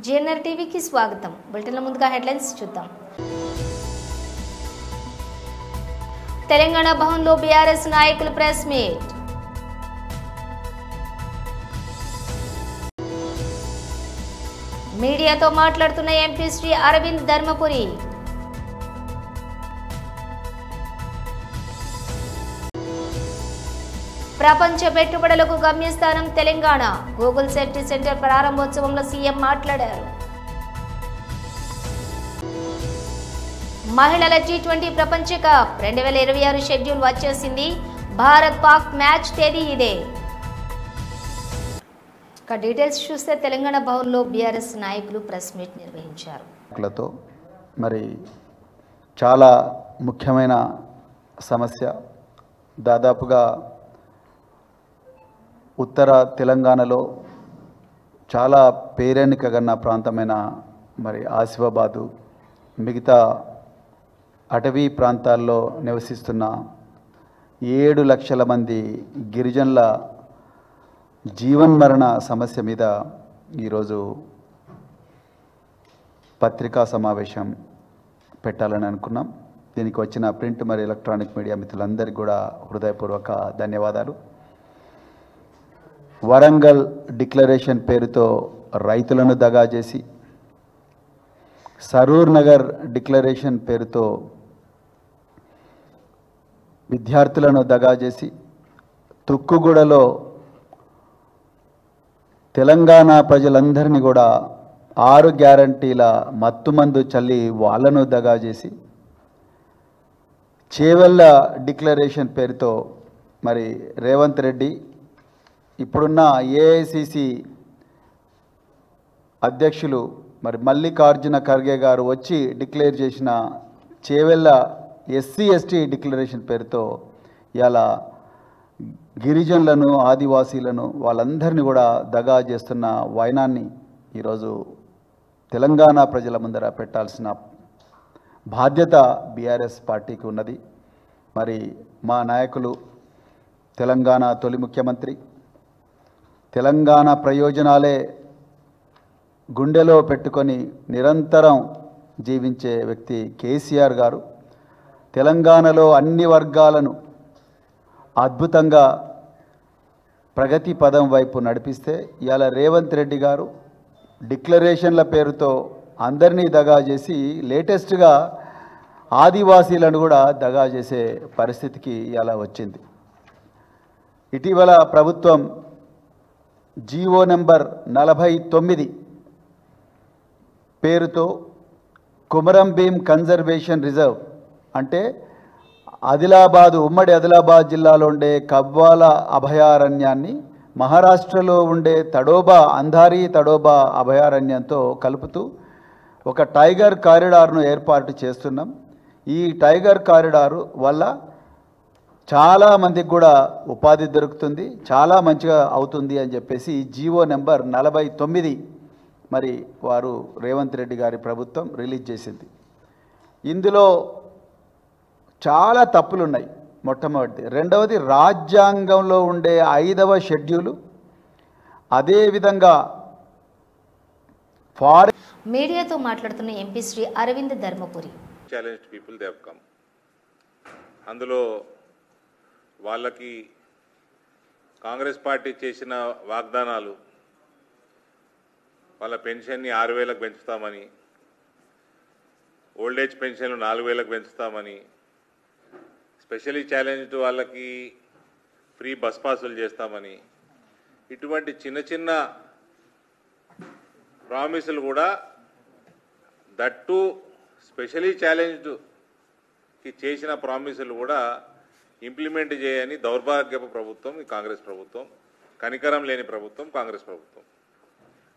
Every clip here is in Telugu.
జీఎన్ఆర్ టీవీకి స్వాగతం. బులెటిన్ల ముందుగా హెడ్లైన్స్ చూద్దాం. తెలంగాణ భవన్లో బీఆర్ఎస్ నాయకులు ప్రెస్ మీట్. మీడియాతో మాట్లాడుతున్న ఎంపీ శ్రీ అరవింద్ ధర్మపురి. ప్రపంచ పెట్టుబడులకు గమ్యస్థానం తెలంగాణ. గూగుల్ సెర్చ్ సెంటర్ ప్రారంభోత్సవంలో సీఎం మాట్లాడారు. మహిళల టీ20 ప్రపంచ కప్ 2026 షెడ్యూల్ వచ్చేసింది. భారత్ పాక్ మ్యాచ్ తేదీ ఇదే. ఇక డీటెయిల్స్ చూస్తే తెలంగాణ భవన్లో బీఆర్ఎస్ నాయకులు ప్రెస్ మీట్ నిర్వహించారు. మరి చాలా ముఖ్యమైన సమస్య, దాదాపుగా ఉత్తర తెలంగాణలో చాలా పేరెన్నికగన్న ప్రాంతమైన మరి ఆసిఫాబాదు, మిగతా అటవీ ప్రాంతాల్లో నివసిస్తున్న 7 లక్షల మంది గిరిజనుల జీవన్మరణ సమస్య మీద ఈరోజు పత్రికా సమావేశం పెట్టాలని అనుకున్నాం. దీనికి వచ్చిన ప్రింట్ మరి ఎలక్ట్రానిక్ మీడియా మిత్రులందరికీ కూడా హృదయపూర్వక ధన్యవాదాలు. వరంగల్ డిక్లరేషన్ పేరుతో రైతులను దగా చేసి, సరూర్ నగర్ డిక్లరేషన్ పేరుతో విద్యార్థులను దగా చేసి, తుక్కుగూడలో తెలంగాణ ప్రజలందరినీ కూడా 6 గ్యారంటీల మత్తుమందు చల్లి వాళ్ళను దగా చేసి, చేవెళ్ళ డిక్లరేషన్ పేరుతో మరి రేవంత్ రెడ్డి ఇప్పుడున్న ఏఐసిసి అధ్యక్షులు మరి మల్లికార్జున ఖర్గే గారు వచ్చి డిక్లేర్ చేసిన చేవెళ్ళ SC/ST డిక్లరేషన్ పేరుతో ఇలా గిరిజనులను, ఆదివాసీలను వాళ్ళందరినీ కూడా దగా చేస్తున్న వైనాన్ని ఈరోజు తెలంగాణ ప్రజల ముందర పెట్టాల్సిన బాధ్యత బీఆర్ఎస్ పార్టీకి ఉన్నది. మరి మా నాయకులు, తెలంగాణ తొలి ముఖ్యమంత్రి, తెలంగాణ ప్రయోజనాలే గుండెలో పెట్టుకొని నిరంతరం జీవించే వ్యక్తి కేసీఆర్ గారు తెలంగాణలో అన్ని వర్గాలను అద్భుతంగా ప్రగతి పదం వైపు నడిపిస్తే, ఇవాళ రేవంత్ రెడ్డి గారు డిక్లరేషన్ల పేరుతో అందరినీ దగా చేసి లేటెస్ట్గా ఆదివాసీలను కూడా దగా చేసే పరిస్థితికి ఇలా వచ్చింది. ఇటీవల ప్రభుత్వం జీవో నెంబర్ 49 పేరుతో కుమరం భీం కన్జర్వేషన్ రిజర్వ్ అంటే ఉమ్మడి ఆదిలాబాద్ జిల్లాలో ఉండే కవ్వాల అభయారణ్యాన్ని మహారాష్ట్రలో ఉండే అంధారీ తడోబా అభయారణ్యంతో కలుపుతూ ఒక టైగర్ కారిడార్ను ఏర్పాటు చేస్తున్నాం. ఈ టైగర్ కారిడారు వల్ల చాలామందికి కూడా ఉపాధి దొరుకుతుంది, చాలా మంచిగా అవుతుంది అని చెప్పేసి జీవో నెంబర్ 49 మరి వారు రేవంత్ రెడ్డి గారి ప్రభుత్వం రిలీజ్ చేసింది. ఇందులో చాలా తప్పులు ఉన్నాయి. మొట్టమొదటిది. రెండవది, రాజ్యాంగంలో ఉండే 5వ షెడ్యూలు, అదేవిధంగా మీడియాతో మాట్లాడుతున్న MP Shri Aravind Dharmapuri. Challenged people they have come. అందులో వాళ్ళకి కాంగ్రెస్ పార్టీ చేసిన వాగ్దానాలు, వాళ్ళ పెన్షన్ని 6,000కు పెంచుతామని, ఓల్డేజ్ పెన్షన్లు 4,000కు పెంచుతామని, స్పెషల్లీ ఛాలెంజ్డ్ వాళ్ళకి ఫ్రీ బస్ పాసులు చేస్తామని, ఇటువంటి చిన్న చిన్న ప్రామిసులు కూడా దట్టు స్పెషల్లీ ఛాలెంజ్డ్కి చేసిన ప్రామిసులు కూడా ఇంప్లిమెంట్ చేయని దౌర్భాగ్యపు ప్రభుత్వం ఈ కాంగ్రెస్ ప్రభుత్వం, కనికరం లేని ప్రభుత్వం కాంగ్రెస్ ప్రభుత్వం.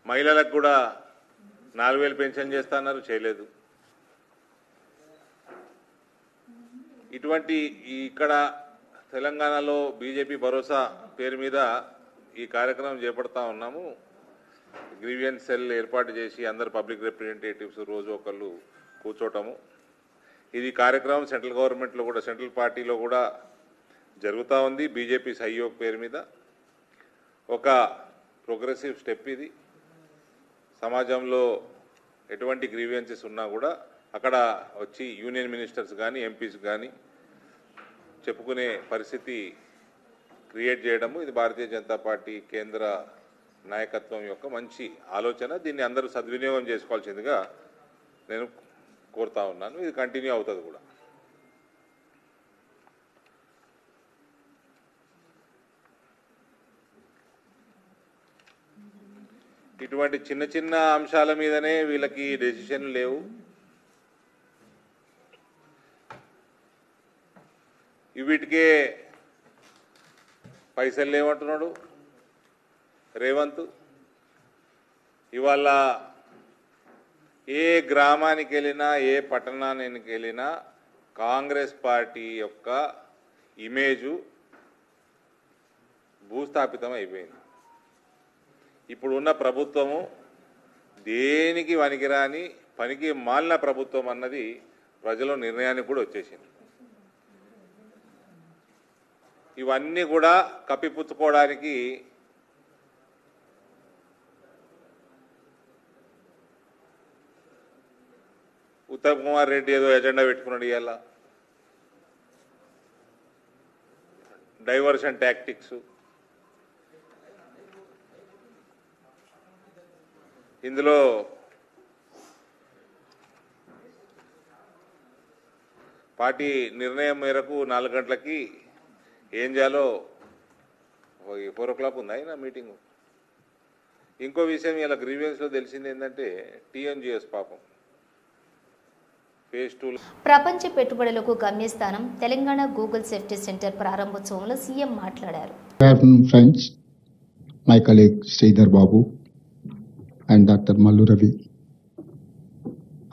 మహిళలకు కూడా 4,000 పెన్షన్ చేస్తున్నారు, చేయలేదు. ఇటువంటి ఇక్కడ తెలంగాణలో బీజేపీ భరోసా పేరు మీద ఈ కార్యక్రమం చేపడతా ఉన్నాము. గ్రీవియన్స్ సెల్ ఏర్పాటు చేసి అందరు పబ్లిక్ రిప్రజెంటేటివ్స్ రోజు ఒకళ్ళు కూర్చోవటము. ఇది కార్యక్రమం సెంట్రల్ గవర్నమెంట్లో కూడా, సెంట్రల్ పార్టీలో కూడా జరుగుతూ ఉంది. బీజేపీ సహయోగ్ పేరు మీద ఒక ప్రోగ్రెసివ్ స్టెప్ ఇది. సమాజంలో ఎటువంటి గ్రీవియన్సెస్ ఉన్నా కూడా అక్కడ వచ్చి యూనియన్ మినిస్టర్స్ కానీ ఎంపీస్ కానీ చెప్పుకునే పరిస్థితి క్రియేట్ చేయడము ఇది భారతీయ జనతా పార్టీ కేంద్ర నాయకత్వం యొక్క మంచి ఆలోచన. దీన్ని అందరూ సద్వినియోగం చేసుకోవాల్సిందిగా నేను కోరుతా ఉన్నాను. ఇది కంటిన్యూ అవుతుంది కూడా. ఇటువంటి చిన్న చిన్న అంశాల మీదనే వీళ్ళకి డెసిషన్లు లేవు. వీటికే పైసలు లేవంటున్నాడు రేవంత్. ఇవాళ ఏ గ్రామానికి వెళ్ళినా ఏ పట్టణానికి వెళ్ళినా కాంగ్రెస్ పార్టీ యొక్క ఇమేజు భూస్థాపితం అయిపోయింది. ఇప్పుడు ఉన్న ప్రభుత్వము దేనికి వనికిరాని పనికి మాలిన ప్రభుత్వం అన్నది ప్రజల నిర్ణయానికి కూడా వచ్చేసింది. ఇవన్నీ కూడా కప్పిపుచ్చుకోవడానికి ఉత్తమ్ కుమార్ రెడ్డి ఏదో ఎజెండా పెట్టుకున్నాడు. ఇవాళ డైవర్షన్ టాక్టిక్స్. ఇందులో పార్టీ నిర్ణయం మేరకు 4 గంటలకి ఏం చేయాలో 4 o'clock ఉందా అయినా మీటింగు. ఇంకో విషయం ఇలా గ్రీవియన్స్లో తెలిసింది ఏంటంటే టీఎన్జిఎస్ పాపం ఫేజ్ 2 ప్రపంచ పెట్టుబడులకు గమ్యస్థానం తెలంగాణ గూగుల్ సేఫ్టీ సెంటర్ ప్రారంభోత్సవంలో సీఎం మాట్లాడారు. Friends, my colleague Sridhar Babu and Dr. Mallu Ravi,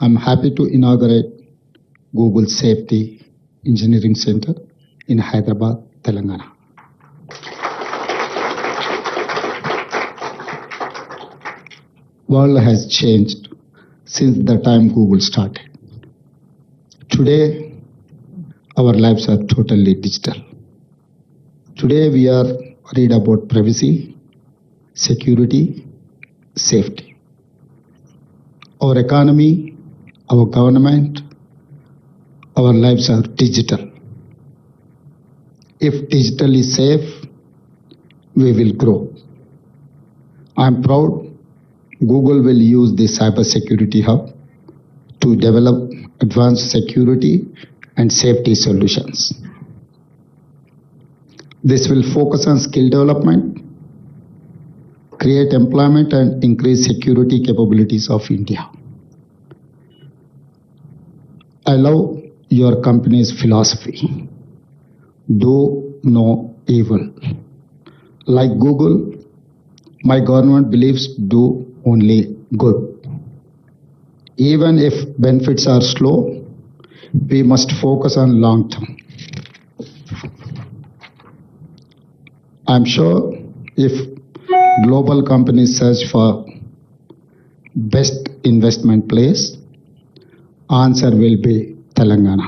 I'm happy to inaugurate Google Safety Engineering Center in Hyderabad, Telangana. World has changed since the time Google started. Today, our lives are totally digital. Today, we are worried about privacy, security, safety. Our economy, our government, our lives are digital. If digital is safe, we will grow. I am proud Google will use the cybersecurity hub to develop advanced security and safety solutions. This will focus on skill development, create employment and increase security capabilities of India. I love your company's philosophy. Do no evil. Like Google, my government believes do only good. Even if benefits are slow, we must focus on long term. I'm sure if global companies search for best investment place, answer will be Telangana.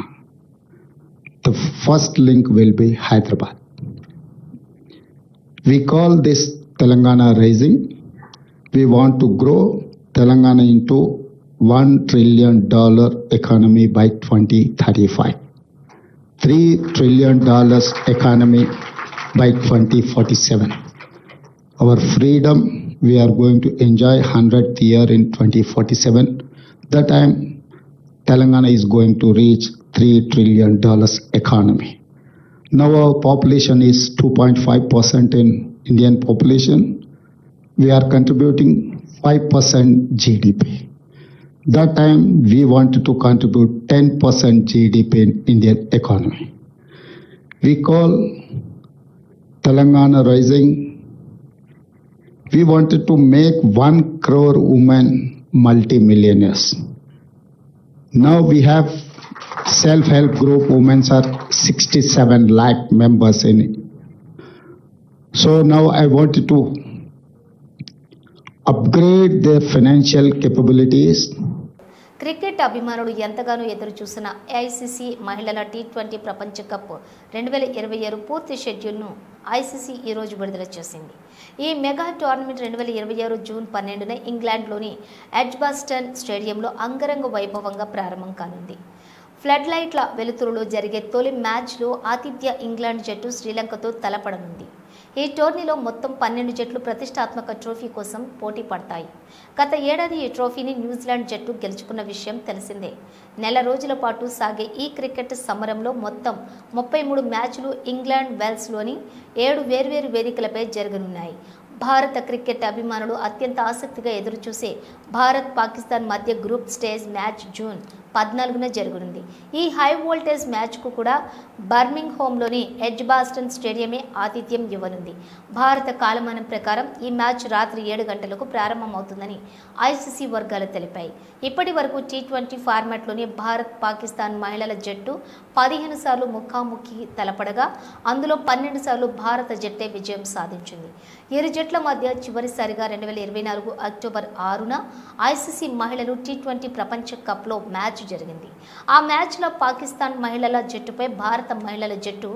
The first link will be Hyderabad. We call this Telangana Rising. We want to grow Telangana into $1 trillion economy by 2035, $3 trillion economy by 2047. Our freedom, we are going to enjoy 100th year in 2047. That time, Telangana is going to reach $3 trillion economy. Now our population is 2.5% in Indian population. We are contributing 5% GDP. That time we wanted to contribute 10% GDP in Indian economy. We call Telangana Rising. We wanted to make 1 crore women multi-millionaires. Now we have self-help group women are 67 lakh members in it. So now I wanted to upgrade their financial capabilities. Cricket అభిమానులు ఎంతగానో ఎదురు చూసిన ఐసీసీ మహిళల టీ20 ప్రపంచ కప్ 2026 పూర్తి షెడ్యూల్ను ఐసీసీ ఈరోజు విడుదల చేసింది. ఈ మెగా టోర్నమెంట్ 2026 జూన్ 12న ఇంగ్లాండ్లోని ఎడ్జ్బాస్టన్ స్టేడియంలో అంగరంగ వైభవంగా ప్రారంభం కానుంది. ఫ్లడ్ లైట్ల వెలుతురులో జరిగే తొలి మ్యాచ్లో ఆతిథ్య ఇంగ్లాండ్ జట్టు శ్రీలంకతో తలపడనుంది. ఈ టోర్నీలో మొత్తం 12 జట్లు ప్రతిష్టాత్మక ట్రోఫీ కోసం పోటీ పడతాయి. గత ఏడాది ఈ ట్రోఫీని న్యూజిలాండ్ జట్టు గెలుచుకున్న విషయం తెలిసిందే. నెల రోజుల పాటు సాగే ఈ క్రికెట్ సమరంలో మొత్తం 33 మ్యాచ్లు ఇంగ్లాండ్ వెల్స్లోని 7 వేర్వేరు వేదికలపై జరగనున్నాయి. భారత క్రికెట్ అభిమానులు అత్యంత ఆసక్తిగా ఎదురుచూసే భారత్ పాకిస్తాన్ మధ్య గ్రూప్ స్టేజ్ మ్యాచ్ జూన్ 14న జరగనుంది. ఈ హై వోల్టేజ్ మ్యాచ్కు కూడా బర్మింగ్హామ్లోని ఎడ్జ్బాస్టన్ స్టేడియమే ఆతిథ్యం ఇవ్వనుంది. భారత కాలమానం ప్రకారం ఈ మ్యాచ్ రాత్రి 7 గంటలకు ప్రారంభమవుతుందని ఐసీసీ వర్గాలు తెలిపాయి. ఇప్పటి వరకు టీ20 ఫార్మాట్లోని భారత్ పాకిస్తాన్ మహిళల జట్టు 15 సార్లు ముఖాముఖి తలపడగా అందులో 12 సార్లు భారత జట్టే విజయం సాధించింది. ఇరు జట్ల మధ్య చివరిసారిగా 2024 అక్టోబర్ 6న ఐసీసీ మహిళలు టీ20 ప్రపంచ కప్లో మ్యాచ్ జరిగింది. ఆ మ్యాచ్లో పాకిస్తాన్ మహిళల జట్టుపై భారత మహిళల జట్టు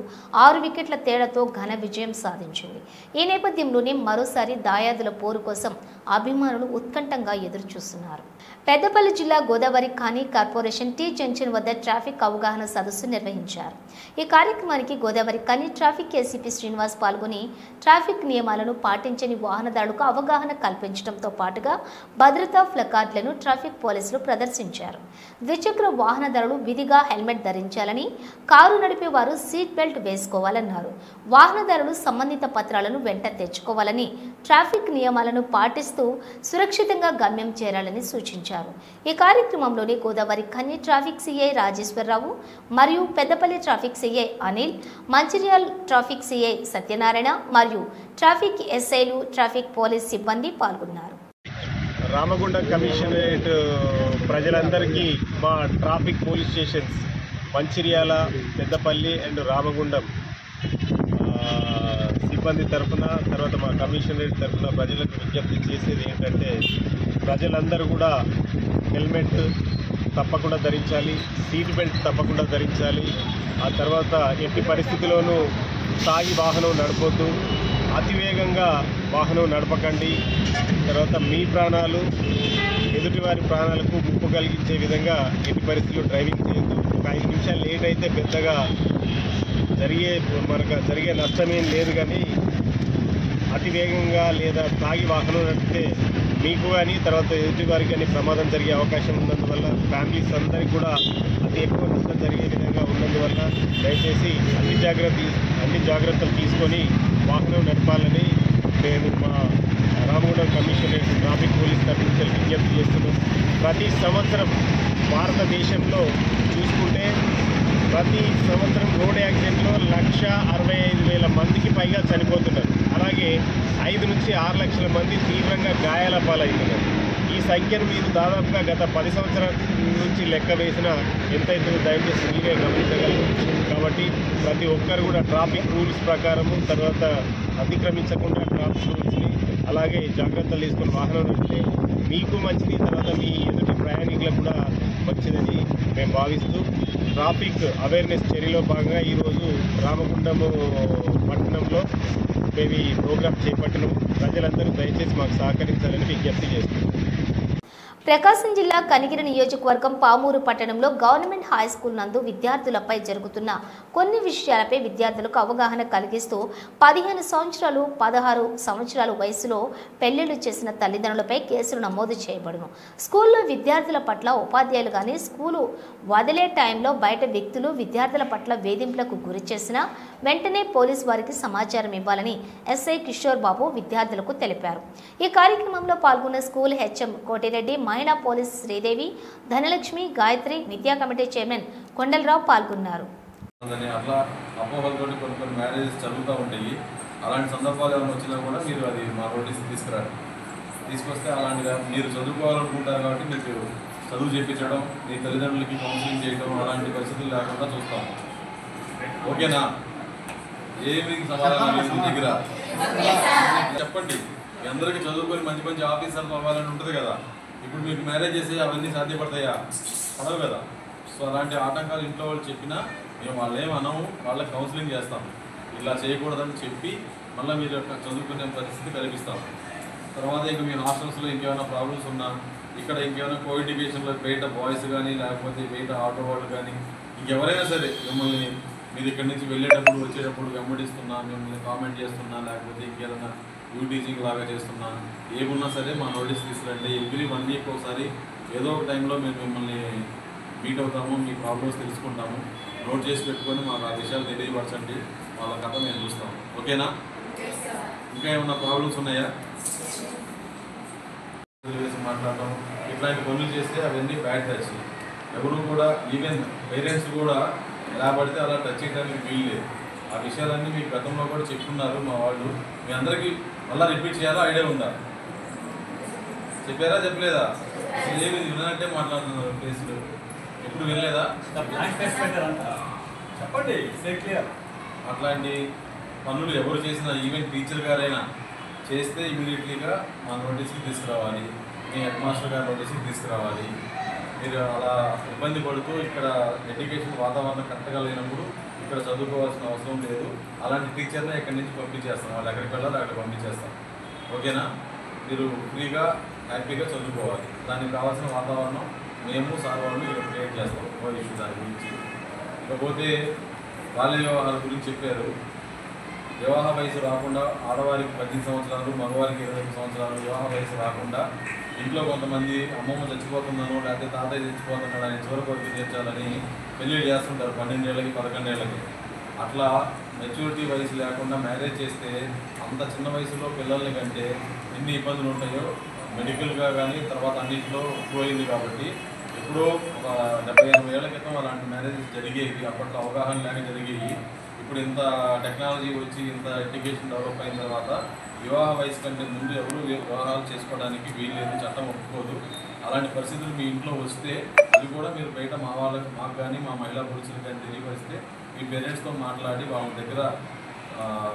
6 వికెట్ల తేడాతో ఘన విజయం సాధించింది. ఈ నేపథ్యంలోనే మరోసారి దాయాదుల పోరు కోసం అభిమానులు ఉత్కంఠంగా ఎదురుచూస్తున్నారు. పెద్దపల్లి జిల్లా గోదావరి ఖానీ కార్పొరేషన్ టీ జంక్షన్ వద్ద ట్రాఫిక్ అవగాహన సదస్సు నిర్వహించారు. ఈ కార్యక్రమానికి గోదావరి ఖానీ ట్రాఫిక్ ఏసీపీ శ్రీనివాస్ పాల్గొని ట్రాఫిక్ నియమాలను పాటించని వాహనదారులకు అవగాహన కల్పించడంతో పాటుగా భద్రతా ఫ్లకార్డులను ట్రాఫిక్ పోలీసులు ప్రదర్శించారు. ద్విచక్ర వాహనదారులు విధిగా హెల్మెట్ ధరించాలని, కారు నడిపే వారు సీట్ బెల్ట్ వేసుకోవాలన్నారు. వాహనదారులు సంబంధిత పత్రాలను వెంట తెచ్చుకోవాలని, ట్రాఫిక్ నియమాలను పాటిస్తూ సురక్షితంగా గమ్యం చేరాలని సూచించారు. ఈ కార్యక్రమంలోని గోదావరి ఖని ట్రాఫిక్ సిఐ రాజేశ్వరరావు మరియు Peddapalli traffic CI Anil, Mancherial traffic CI Satyanarayana మరియు ట్రాఫిక్ ఎస్ఐలు, ట్రాఫిక్ పోలీస్ సిబ్బంది పాల్గొన్నారు. రామగుండం కమిషనరేట్ ప్రజలందరికీ మా traffic police stations Mancherial, Peddapalli and Ramagundam సిబ్బంది తరఫున, తర్వాత మా కమిషనరేట్ తరఫున ప్రజలకు విజ్ఞప్తి చేసేది ఏంటంటే, ప్రజలందరూ కూడా హెల్మెట్ తప్పకుండా ధరించాలి, సీట్ బెల్ట్ తప్పకుండా ధరించాలి. ఆ తర్వాత ఎట్టి పరిస్థితిలోనూ తాగి వాహనం నడపొద్దు, అతివేగంగా వాహనం నడపకండి. తర్వాత మీ ప్రాణాలు, ఎదుటివారి ప్రాణాలకు ముప్పు కలిగించే విధంగా ఎట్టి పరిస్థితుల్లో డ్రైవింగ్ చేయొద్దు. ఒక 5 నిమిషాలు లేట్ అయితే పెద్దగా జరిగే నష్టమేం లేదు, కానీ అతివేగంగా లేదా తాగి వాహనం నడిపితే మీకు కానీ తర్వాత ఎదుటివారికి కానీ ప్రమాదం జరిగే అవకాశం ఉన్నందువల్ల, ఫ్యామిలీస్ అందరికీ కూడా అతి ఎక్కువ నష్టం జరిగే విధంగా ఉన్నందువల్ల దయచేసి అన్ని జాగ్రత్తలు తీసుకొని వాహనం నడపాలని నేను మా రామగుండం కమిషనరేట్ ట్రాఫిక్ పోలీస్ తరఫు నుంచి విజ్ఞప్తి చేస్తున్నాను. ప్రతి సంవత్సరం భారతదేశంలో చూసుకుంటే ప్రతి సంవత్సరం రోడ్ యాక్సిడెంట్లో 1,65,000 మందికి పైగా చనిపోతున్నారు. అలాగే 5 నుంచి 6 లక్షల మంది తీవ్రంగా గాయాల పాలవుతున్నారు. ఈ సంఖ్యను మీరు దాదాపుగా గత 10 సంవత్సరాల నుంచి లెక్క వేసిన ఎంతైతే దయచేసి మీరే గమనించగలరు. కాబట్టి ప్రతి ఒక్కరు కూడా ట్రాఫిక్ రూల్స్ ప్రకారము, తర్వాత అతిక్రమించకుండా ట్రాఫిక్ రూల్స్ని అలాగే జాగ్రత్తలు తీసుకొని వాహనం నడిపితే మీకు మంచిది, తర్వాత మీ ఎదుటి ప్రయాణికులకు కూడా మంచిదని మేము భావిస్తూ ట్రాఫిక్ అవేర్నెస్ చర్యలో భాగంగా ఈరోజు రామగుండం పట్టణంలో మేము ఈ ప్రోగ్రాం చేపట్టినాము. ప్రజలందరూ దయచేసి మాకు సహకరించాలని విజ్ఞప్తి చేస్తున్నాం. ప్రకాశం జిల్లా కనిగిరి నియోజకవర్గం పామూరు పట్టణంలో గవర్నమెంట్ హై స్కూల్ నందు విద్యార్థులపై జరుగుతున్న కొన్ని విషయాలపై విద్యార్థులకు అవగాహన కలిగిస్తూ 15 సంవత్సరాలు 16 సంవత్సరాల వయసులో పెళ్లిళ్లు చేసిన తల్లిదండ్రులపై కేసులు నమోదు చేయబడును. స్కూల్లో విద్యార్థుల పట్ల ఉపాధ్యాయులు కానీ స్కూలు వదిలే టైంలో బయట వ్యక్తులు విద్యార్థుల పట్ల వేధింపులకు గురి చేసినా వెంటనే పోలీసు వారికి సమాచారం ఇవ్వాలని ఎస్ఐ కిషోర్ బాబు విద్యార్థులకు తెలిపారు. ఈ కార్యక్రమంలో పాల్గొన్న స్కూల్ హెచ్ఎం కోటిరెడ్డి, మహిళా పోలీస్ శ్రీదేవి, ధనలక్ష్మి, గాయత్రి, విద్యా కమిటీ చైర్మన్ కొండలరావు పాల్గొన్నారు. అట్లా అపోహలతో కొన్ని మ్యారేజెస్ జరుగుతూ ఉంటాయి. అలాంటి సందర్భాలు ఏమైనా వచ్చినా కూడా మీరు అది మా నోటీస్ తీసుకొస్తే అలాంటిగా మీరు చదువుకోవాలనుకుంటారు కాబట్టి మీకు చదువు చేయించడం, మీ తల్లిదండ్రులకి కౌన్సిలింగ్ చేయడం అలాంటి పరిస్థితులు లేకుండా చూస్తాం. ఓకేనా? ఏమి సమాధానం మీ దగ్గర చెప్పండి. మీ అందరికీ చదువుకొని మంచి మంచి ఆఫీసర్లు అవ్వాలని ఉంటుంది కదా. ఇప్పుడు మీకు మ్యారేజ్ చేసి అవన్నీ సాధ్యపడతాయా? పడవు కదా. సో అలాంటి ఆటంకాలు ఇంట్లో వాళ్ళు చెప్పినా మేము వాళ్ళేమనము, వాళ్ళకి కౌన్సిలింగ్ చేస్తాము. ఇలా చేయకూడదని చెప్పి మళ్ళీ మీరు చదువుకునే పరిస్థితి కల్పిస్తాము. తర్వాత ఇంక మీ హాస్టల్స్లో ఇంకేమైనా ప్రాబ్లమ్స్ ఉన్నా, ఇక్కడ ఇంకేమైనా కోఎడ్యుకేషన్లో బయట బాయ్స్ కానీ లేకపోతే బయట ఆటో వాళ్ళు కానీ ఇంకెవరైనా సరే మిమ్మల్ని మీరు ఇక్కడి నుంచి వెళ్ళేటప్పుడు వచ్చేటప్పుడు వెంబడిస్తున్నా, మిమ్మల్ని కామెంట్ చేస్తున్నా, లేకపోతే ఇంకేదైనా టీచింగ్ లాగా చేస్తున్నా, ఏమున్నా సరే మా నోటీస్ తీసుకురండి. ఎవ్రీ 1 వీక్ ఒకసారి ఏదో ఒక టైంలో మేము మిమ్మల్ని మీట్ అవుతాము, మీ ప్రాబ్లమ్స్ తెలుసుకుంటాము. నోట్ చేసి పెట్టుకొని మాకు ఆ విషయాలు తెలియపరచండి, వాళ్ళ కథ మేము చూస్తాము. ఓకేనా? ఇంకా ఏమన్నా ప్రాబ్లమ్స్ ఉన్నాయా? మాట్లాడటం ఇట్లాంటి పనులు చేస్తే అవన్నీ బ్యాడ్ టచ్. ఎవరు కూడా ఈవెన్ పేరెంట్స్ కూడా ఎలా పడితే అలా టచ్ చేయడానికి వీలు లేదు. ఆ విషయాలన్నీ మీకు గతంలో కూడా చెప్పుకున్నారు మా వాళ్ళు. మీ అందరికీ మళ్ళీ రిపీట్ చేయాలా ఐడియా ఉందా? చెప్పారా చెప్పలేదా? ఏమి వినాలంటే మాట్లాడుతున్నారు కేసులు ఎప్పుడు వినలేదా? చెప్పండి. అట్లాంటి పనులు ఎవరు చేసినా ఈవెన్ టీచర్ గారైనా చేస్తే ఇమీడియట్లీగా మా నోటీస్కి తీసుకురావాలి, మీ హెడ్ మాస్టర్ గారి నోటీస్కి తీసుకురావాలి. మీరు అలా ఇబ్బంది పడుతూ ఇక్కడ ఎడ్యుకేషన్ వాతావరణం కరెక్ట్గా లేనప్పుడు ఇక్కడ చదువుకోవాల్సిన అవసరం లేదు. అలాంటి టీచర్నే ఇక్కడి నుంచి పంపించేస్తాం, వాళ్ళు ఎక్కడికి వెళ్ళాలో అక్కడ పంపించేస్తాం. ఓకేనా? మీరు ఫ్రీగా హ్యాపీగా చదువుకోవాలి. దానికి కావాల్సిన వాతావరణం మేము సార్ వాళ్ళు ఇక్కడ క్రియేట్ చేస్తాం. ఓ ఇష్యూ దాని గురించి. ఇకపోతే బాల్య వివాహాల గురించి చెప్పారు. వివాహ వయసు రాకుండా ఆడవారికి 18 సంవత్సరాలు, మగవారికి 25 సంవత్సరాలు వివాహ వయసు రాకుండా ఇంట్లో కొంతమంది అమ్మమ్మ చచ్చిపోతున్నాను లేకపోతే తాతయ్య చచ్చిపోతున్నాడు అని చివరి కొరకు తీర్చాలని పెళ్ళిళ్ళు చేస్తుంటారు 12 ఏళ్ళకి 11 ఏళ్ళకి. అట్లా మెచ్యూరిటీ వయసు లేకుండా మ్యారేజ్ చేస్తే అంత చిన్న వయసులో పిల్లల్ని కంటే ఎన్ని ఇబ్బందులు ఉంటాయో మెడికల్గా కానీ తర్వాత అన్నింటిలో పోయింది. కాబట్టి ఎప్పుడో ఒక 70-80 ఏళ్ల క్రితం అలాంటి మ్యారేజెస్ జరిగేవి. అప్పట్లో అవగాహన లేక జరిగేవి. ఇప్పుడు ఇంత టెక్నాలజీ వచ్చి ఇంత ఎడ్యుకేషన్ డెవలప్ అయిన తర్వాత వివాహ వయసు కంటే ముందు ఎవరు వివాహాలు చేసుకోవడానికి వీలు లేదు, చట్టం ఒప్పుకోదు. అలాంటి పరిస్థితులు మీ ఇంట్లో వస్తే అది కూడా మీరు బయట మా వాళ్ళకి మాకు కానీ మా మహిళా పురుషులకు కానీ తెలియపరిస్తే మీ పేరెంట్స్తో మాట్లాడి వాళ్ళ దగ్గర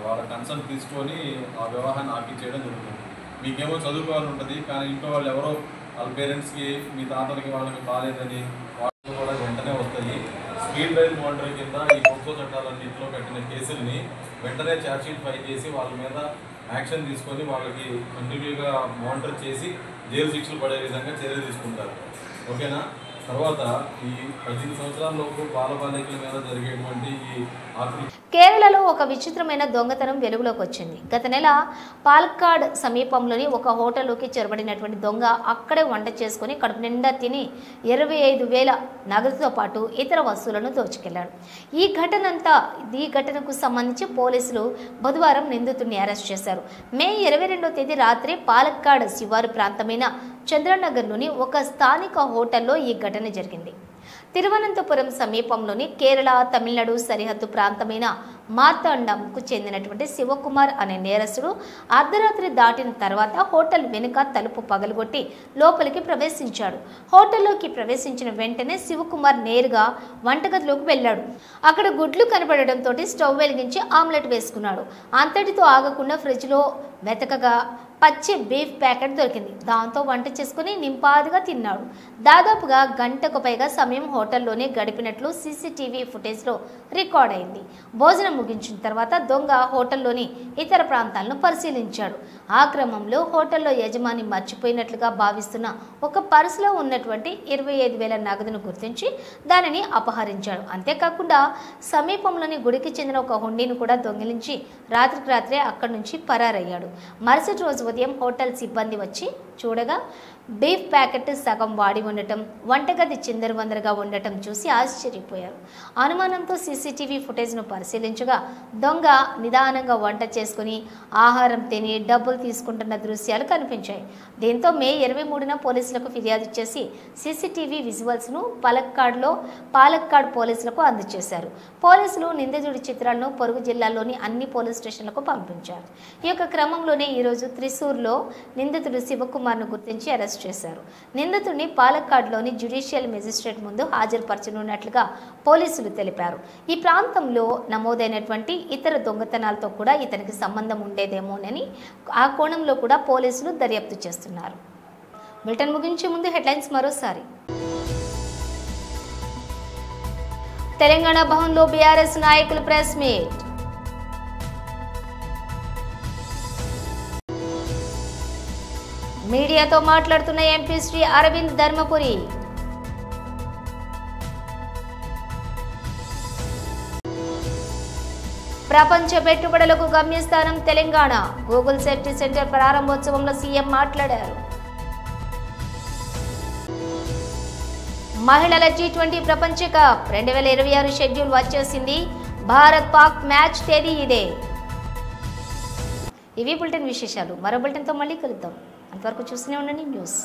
వాళ్ళ కన్సల్ట్ తీసుకొని ఆ వివాహాన్ని ఆపించేయడం జరుగుతుంది. మీకేమో చదువుకోవాలని ఉంటుంది, కానీ ఇంట్లో వాళ్ళు ఎవరో వాళ్ళ పేరెంట్స్కి మీ తాతలకి వాళ్ళకి బాగాలేదని వాళ్ళు కూడా వెంటనే వస్తాయి. స్పీడ్ రైల్ మానిటరింగ్ కింద ఈ పోక్సో చట్టాలన్నింటిలో పెట్టిన కేసుల్ని వెంటనే ఛార్జ్షీట్ ఫైల్ చేసి వాళ్ళ మీద యాక్షన్ తీసుకొని వాళ్ళకి కంటిన్యూగా మానిటర్ చేసి జైలు శిక్షలు పడే విధంగా చర్యలు తీసుకుంటారు. ఓకేనా? తర్వాత ఈ 18 సంవత్సరాల లోపు బాలబాలికల మీద జరిగేటువంటి ఈ కేరళలో ఒక విచిత్రమైన దొంగతనం వెలుగులోకి వచ్చింది. గత నెల పాలక్కాడ్ సమీపంలోని ఒక హోటల్లోకి చొరబడినటువంటి దొంగ అక్కడే వంట చేసుకుని కడుపు నిండా తిని 25,000 నగదుతో పాటు ఇతర వస్తువులను దోచుకెళ్లాడు. ఈ ఘటనకు సంబంధించి పోలీసులు బుధవారం నిందితుడిని అరెస్ట్ చేశారు. మే 22వ తేదీ రాత్రి పాలక్కాడ్ శివారు ప్రాంతమైన చంద్రనగర్లోని ఒక స్థానిక హోటల్లో ఈ ఘటన జరిగింది. తిరువనంతపురం సమీపంలోని కేరళ తమిళనాడు సరిహద్దు ప్రాంతమైన మార్తాండంకు చెందినటువంటి శివకుమార్ అనే నేరస్తుడు అర్ధరాత్రి దాటిన తర్వాత హోటల్ వెనుక తలుపు పగలగొట్టి లోపలికి ప్రవేశించాడు. హోటల్లోకి ప్రవేశించిన వెంటనే శివకుమార్ నేరుగా వంటగదిలోకి వెళ్ళాడు. అక్కడ గుడ్లు కనబడడంతో స్టవ్ వెలిగించి ఆమ్లెట్ వేసుకున్నాడు. అంతటితో ఆగకుండా ఫ్రిడ్జ్లో వెతకగా పచ్చి బీఫ్ ప్యాకెట్ దొరికింది. దాంతో వంట చేసుకుని నింపాదిగా తిన్నాడు. దాదాపుగా గంటకు పైగా సమయం హోటల్లోనే గడిపినట్లు సీసీటీవీ ఫుటేజ్లో రికార్డ్ అయింది. భోజనం ముగించిన తర్వాత దొంగ హోటల్లోని ఇతర ప్రాంతాలను పరిశీలించాడు. ఆ క్రమంలో హోటల్లో యజమాని మర్చిపోయినట్లుగా భావిస్తున్న ఒక పర్సులో ఉన్నటువంటి 25,000 నగదును గుర్తించి దానిని అపహరించాడు. అంతేకాకుండా సమీపంలోని గుడికి చెందిన ఒక హుండీని కూడా దొంగిలించి రాత్రికి రాత్రే అక్కడి నుంచి పరారయ్యాడు. మరుసటి రోజు ఉదయం హోటల్ సిబ్బంది వచ్చి చూడగా బీఫ్ ప్యాకెట్ సగం వాడి ఉండటం, వంటగది చిందరవందరగా ఉండటం చూసి ఆశ్చర్యపోయారు. అనుమానంతో సీసీటీవీ ఫుటేజ్ను పరిశీలించగా దొంగ నిదానంగా వంట చేసుకుని ఆహారం తిని డబ్బులు తీసుకుంటున్న దృశ్యాలు కనిపించాయి. దీంతో మే 23న పోలీసులకు ఫిర్యాదు చేసి సీసీటీవీ విజువల్స్ను పాలక్కాడ్ పోలీసులకు అందజేశారు. పోలీసులు నిందితుడి చిత్రాలను పొరుగు జిల్లాల్లోని అన్ని పోలీస్ స్టేషన్లకు పంపించారు. ఈ యొక్క క్రమంలోనే ఈరోజు త్రిశూర్లో నిందితుడు శివకుమార్ను గుర్తించి అరెస్ట్ చేశారు. నిందితుడిని పాలక్కాడ్లోని జ్యుడిషియల్ మెజిస్ట్రేట్ ముందు హాజరుపరచనున్నట్లుగా పోలీసులు తెలిపారు. ఈ ప్రాంతంలో నమోదైనటువంటి ఇతర దొంగతనాలతో కూడా ఇతనికి సంబంధం ఉండేదేమోనని ఆ కోణంలో కూడా పోలీసులు దర్యాప్తు చేస్తున్నారు. బులెటిన్ ముగించే ముందు హెడ్లైన్స్ మరోసారి. తెలంగాణ భవన్లో బీఆర్ఎస్ నాయకులు ప్రెస్ మీట్. మీడియాతో మాట్లాడుతున్న ఎంపీ శ్రీ అరవింద్ ధర్మపురి. ప్రపంచ పెట్టుబడులకు గమ్యస్థానం తెలంగాణ. గూగుల్ సేఫ్టీ సెంటర్ ప్రారంభోత్సవంలో సీఎం మాట్లాడారు. మహిళల T20 ప్రపంచ కప్ 2026 షెడ్యూల్ వచ్చేసింది. భారత్ పాక్ మ్యాచ్ తేదీ ఇదే. ఇవి బులెటిన్ విశేషాలు. మరో బులెటిన్తో మళ్ళీ కలుద్దాం. అంతవరకు చూస్తూనే ఉండండి న్యూస్.